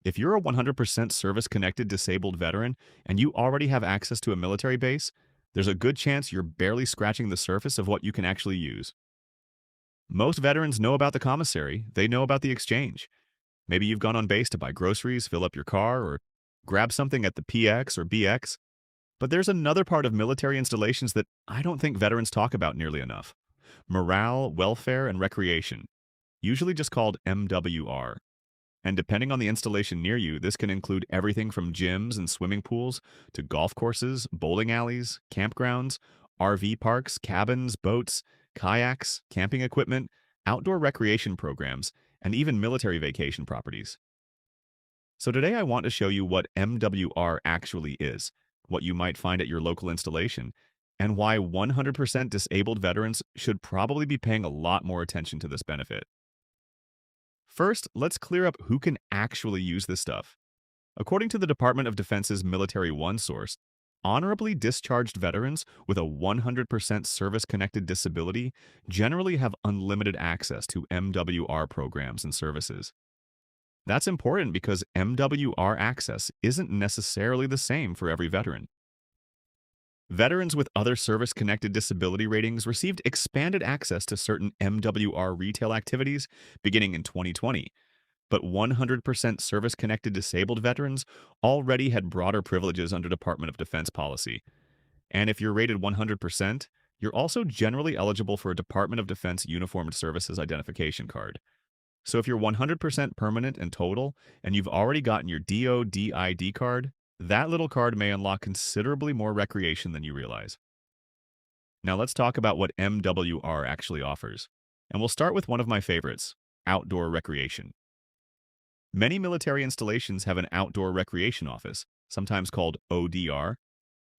If you're a 100% service-connected disabled veteran and you already have access to a military base, there's a good chance you're barely scratching the surface of what you can actually use. Most veterans know about the commissary, they know about the exchange. Maybe you've gone on base to buy groceries, fill up your car, or grab something at the PX or BX. But there's another part of military installations that I don't think veterans talk about nearly enough: morale, welfare, and recreation, usually just called MWR. And depending on the installation near you, this can include everything from gyms and swimming pools to golf courses, bowling alleys, campgrounds, RV parks, cabins, boats, kayaks, camping equipment, outdoor recreation programs, and even military vacation properties. So today I want to show you what MWR actually is, what you might find at your local installation, and why 100% disabled veterans should probably be paying a lot more attention to this benefit. First, let's clear up who can actually use this stuff. According to the Department of Defense's Military One source, honorably discharged veterans with a 100% service-connected disability generally have unlimited access to MWR programs and services. That's important because MWR access isn't necessarily the same for every veteran. Veterans with other service-connected disability ratings received expanded access to certain MWR retail activities beginning in 2020, but 100% service-connected disabled veterans already had broader privileges under Department of Defense policy. And if you're rated 100%, you're also generally eligible for a Department of Defense Uniformed Services Identification Card. So if you're 100% permanent and total, and you've already gotten your DoD card, that little card may unlock considerably more recreation than you realize. Now let's talk about what MWR actually offers. And we'll start with one of my favorites: outdoor recreation. Many military installations have an outdoor recreation office, sometimes called ODR,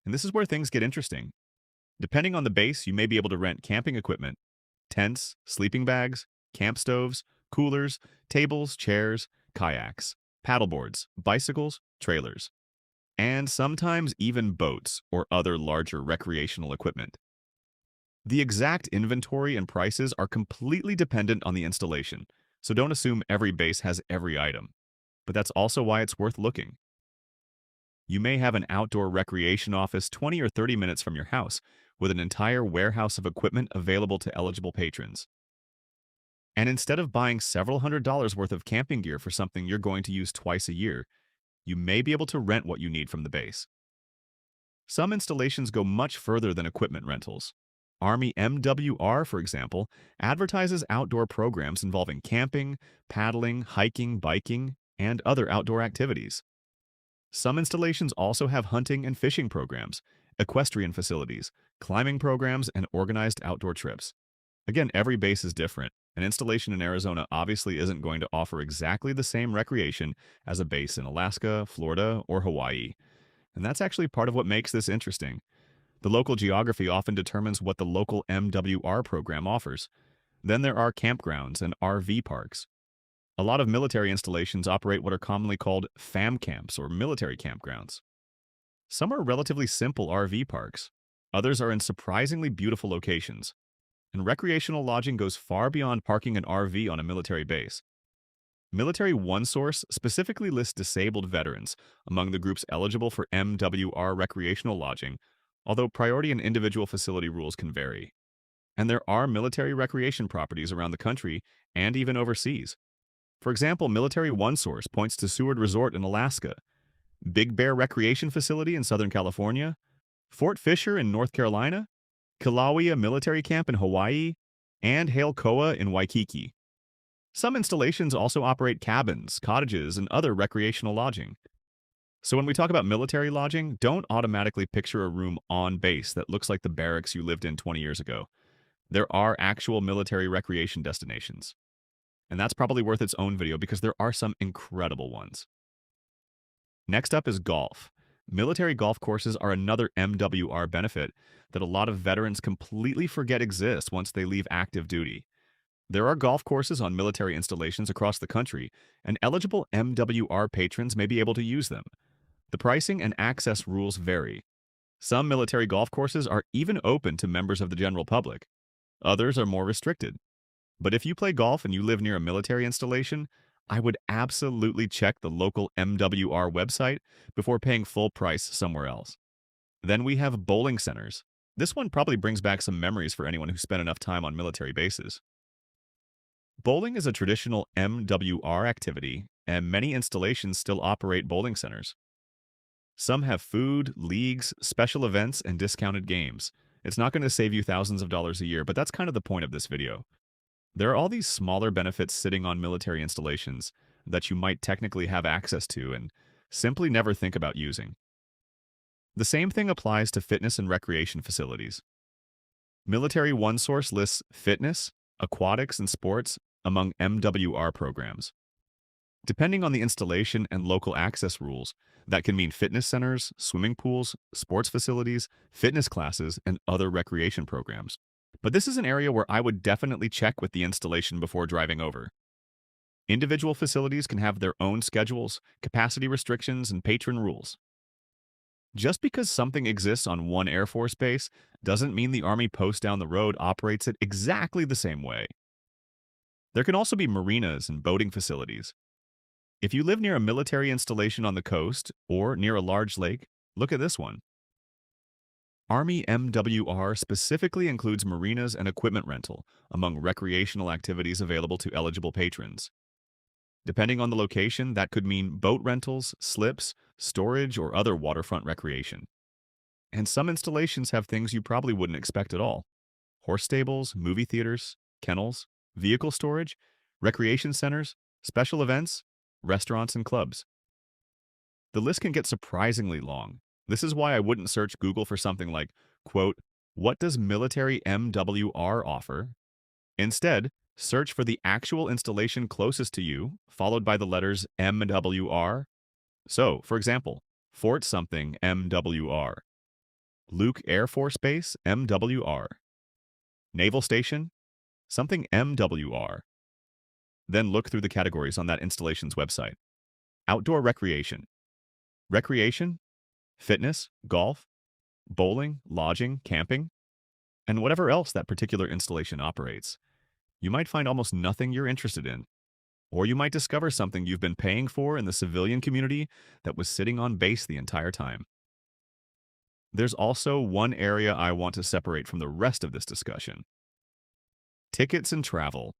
and this is where things get interesting. Depending on the base, you may be able to rent camping equipment, tents, sleeping bags, camp stoves, coolers, tables, chairs, kayaks, paddleboards, bicycles, trailers, and sometimes even boats or other larger recreational equipment. The exact inventory and prices are completely dependent on the installation, so don't assume every base has every item. But that's also why it's worth looking. You may have an outdoor recreation office 20 or 30 minutes from your house, with an entire warehouse of equipment available to eligible patrons. And instead of buying several $100s worth of camping gear for something you're going to use twice a year, you may be able to rent what you need from the base. Some installations go much further than equipment rentals. Army MWR, for example, advertises outdoor programs involving camping, paddling, hiking, biking, and other outdoor activities. Some installations also have hunting and fishing programs, equestrian facilities, climbing programs, and organized outdoor trips. Again, every base is different. An installation in Arizona obviously isn't going to offer exactly the same recreation as a base in Alaska, Florida, or Hawaii. And that's actually part of what makes this interesting. The local geography often determines what the local MWR program offers. Then there are campgrounds and RV parks. A lot of military installations operate what are commonly called FamCamps or military campgrounds. Some are relatively simple RV parks. Others are in surprisingly beautiful locations. And recreational lodging goes far beyond parking an RV on a military base. Military One Source specifically lists disabled veterans among the groups eligible for MWR recreational lodging, although priority and individual facility rules can vary. And there are military recreation properties around the country and even overseas. For example, Military One Source points to Seward Resort in Alaska, Big Bear Recreation Facility in Southern California, Fort Fisher in North Carolina, Kilauea Military Camp in Hawaii, and Hale Koa in Waikiki. Some installations also operate cabins, cottages, and other recreational lodging. So when we talk about military lodging, don't automatically picture a room on base that looks like the barracks you lived in 20 years ago. There are actual military recreation destinations. And that's probably worth its own video because there are some incredible ones. Next up is golf. Military golf courses are another MWR benefit that a lot of veterans completely forget exists once they leave active duty. There are golf courses on military installations across the country, and eligible MWR patrons may be able to use them. The pricing and access rules vary. Some military golf courses are even open to members of the general public. Others are more restricted. But if you play golf and you live near a military installation, I would absolutely check the local MWR website before paying full price somewhere else. Then we have bowling centers. This one probably brings back some memories for anyone who spent enough time on military bases. Bowling is a traditional MWR activity, and many installations still operate bowling centers. Some have food, leagues, special events, and discounted games. It's not going to save you thousands of dollars a year, but that's kind of the point of this video. There are all these smaller benefits sitting on military installations that you might technically have access to and simply never think about using. The same thing applies to fitness and recreation facilities. Military OneSource lists fitness, aquatics, and sports among MWR programs. Depending on the installation and local access rules, that can mean fitness centers, swimming pools, sports facilities, fitness classes, and other recreation programs. But this is an area where I would definitely check with the installation before driving over. Individual facilities can have their own schedules, capacity restrictions, and patron rules. Just because something exists on one Air Force base doesn't mean the Army post down the road operates it exactly the same way. There can also be marinas and boating facilities. If you live near a military installation on the coast or near a large lake, look at this one. Army MWR specifically includes marinas and equipment rental among recreational activities available to eligible patrons. Depending on the location, that could mean boat rentals, slips, storage, or other waterfront recreation. And some installations have things you probably wouldn't expect at all. Horse stables, movie theaters, kennels, vehicle storage, recreation centers, special events, restaurants, and clubs. The list can get surprisingly long. This is why I wouldn't search Google for something like, quote, "What does military MWR offer?" Instead, search for the actual installation closest to you, followed by the letters MWR. So, for example, Fort something MWR, Luke Air Force Base MWR, Naval Station, something MWR. Then look through the categories on that installation's website. Outdoor recreation. Recreation, fitness, golf, bowling, lodging, camping, and whatever else that particular installation operates. You might find almost nothing you're interested in, or you might discover something you've been paying for in the civilian community that was sitting on base the entire time. There's also one area I want to separate from the rest of this discussion. Tickets and travel.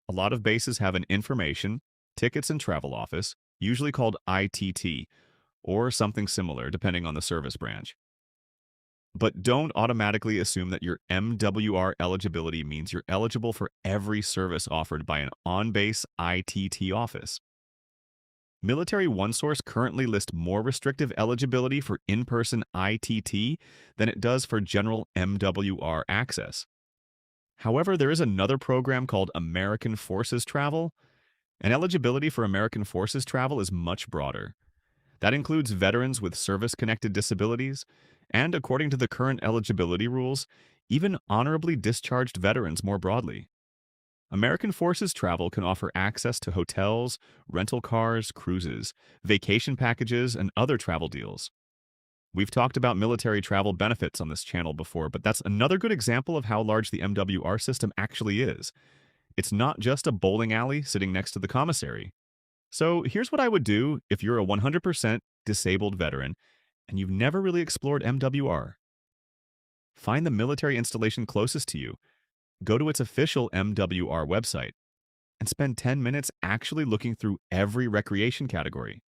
A lot of bases have an information, tickets and travel office, usually called ITT, or something similar depending on the service branch. But don't automatically assume that your MWR eligibility means you're eligible for every service offered by an on-base ITT office. Military OneSource currently lists more restrictive eligibility for in-person ITT than it does for general MWR access. However, there is another program called American Forces Travel, and eligibility for American Forces Travel is much broader. That includes veterans with service-connected disabilities, and according to the current eligibility rules, even honorably discharged veterans more broadly. American Forces Travel can offer access to hotels, rental cars, cruises, vacation packages, and other travel deals. We've talked about military travel benefits on this channel before, but that's another good example of how large the MWR system actually is. It's not just a bowling alley sitting next to the commissary. So here's what I would do if you're a 100% disabled veteran and you've never really explored MWR. Find the military installation closest to you, go to its official MWR website, and spend 10 minutes actually looking through every recreation category.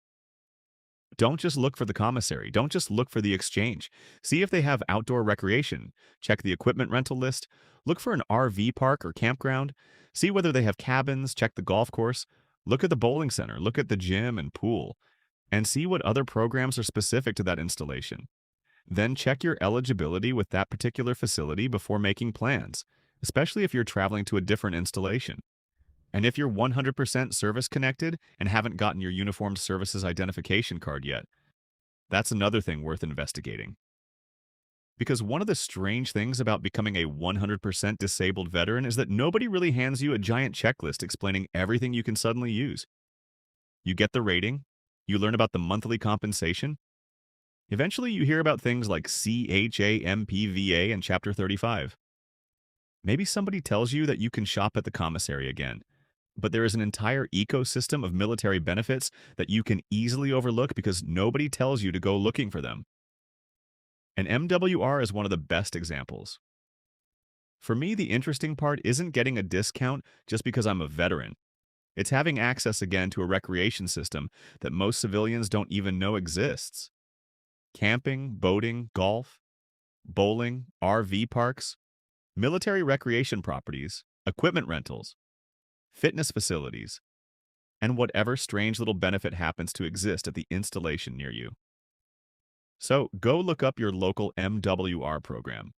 Don't just look for the commissary. Don't just look for the exchange. See if they have outdoor recreation. Check the equipment rental list. Look for an RV park or campground. See whether they have cabins. Check the golf course. Look at the bowling center. Look at the gym and pool. And see what other programs are specific to that installation. Then check your eligibility with that particular facility before making plans, especially if you're traveling to a different installation. And if you're 100% service connected and haven't gotten your uniformed services identification card yet, that's another thing worth investigating. Because one of the strange things about becoming a 100% disabled veteran is that nobody really hands you a giant checklist explaining everything you can suddenly use. You get the rating, you learn about the monthly compensation. Eventually you hear about things like CHAMPVA in Chapter 35. Maybe somebody tells you that you can shop at the commissary again. But there is an entire ecosystem of military benefits that you can easily overlook because nobody tells you to go looking for them. And MWR is one of the best examples. For me, the interesting part isn't getting a discount just because I'm a veteran. It's having access again to a recreation system that most civilians don't even know exists. Camping, boating, golf, bowling, RV parks, military recreation properties, equipment rentals, fitness facilities, and whatever strange little benefit happens to exist at the installation near you. So go look up your local MWR program.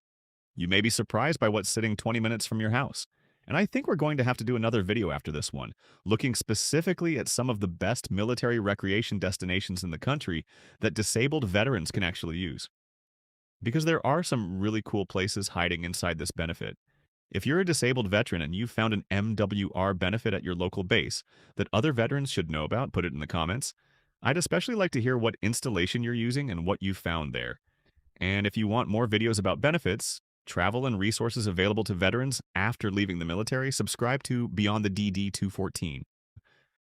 You may be surprised by what's sitting 20 minutes from your house. And I think we're going to have to do another video after this one, looking specifically at some of the best military recreation destinations in the country that disabled veterans can actually use. Because there are some really cool places hiding inside this benefit. If you're a disabled veteran and you've found an MWR benefit at your local base that other veterans should know about, put it in the comments. I'd especially like to hear what installation you're using and what you found there. And if you want more videos about benefits, travel, and resources available to veterans after leaving the military, subscribe to Beyond the DD 214.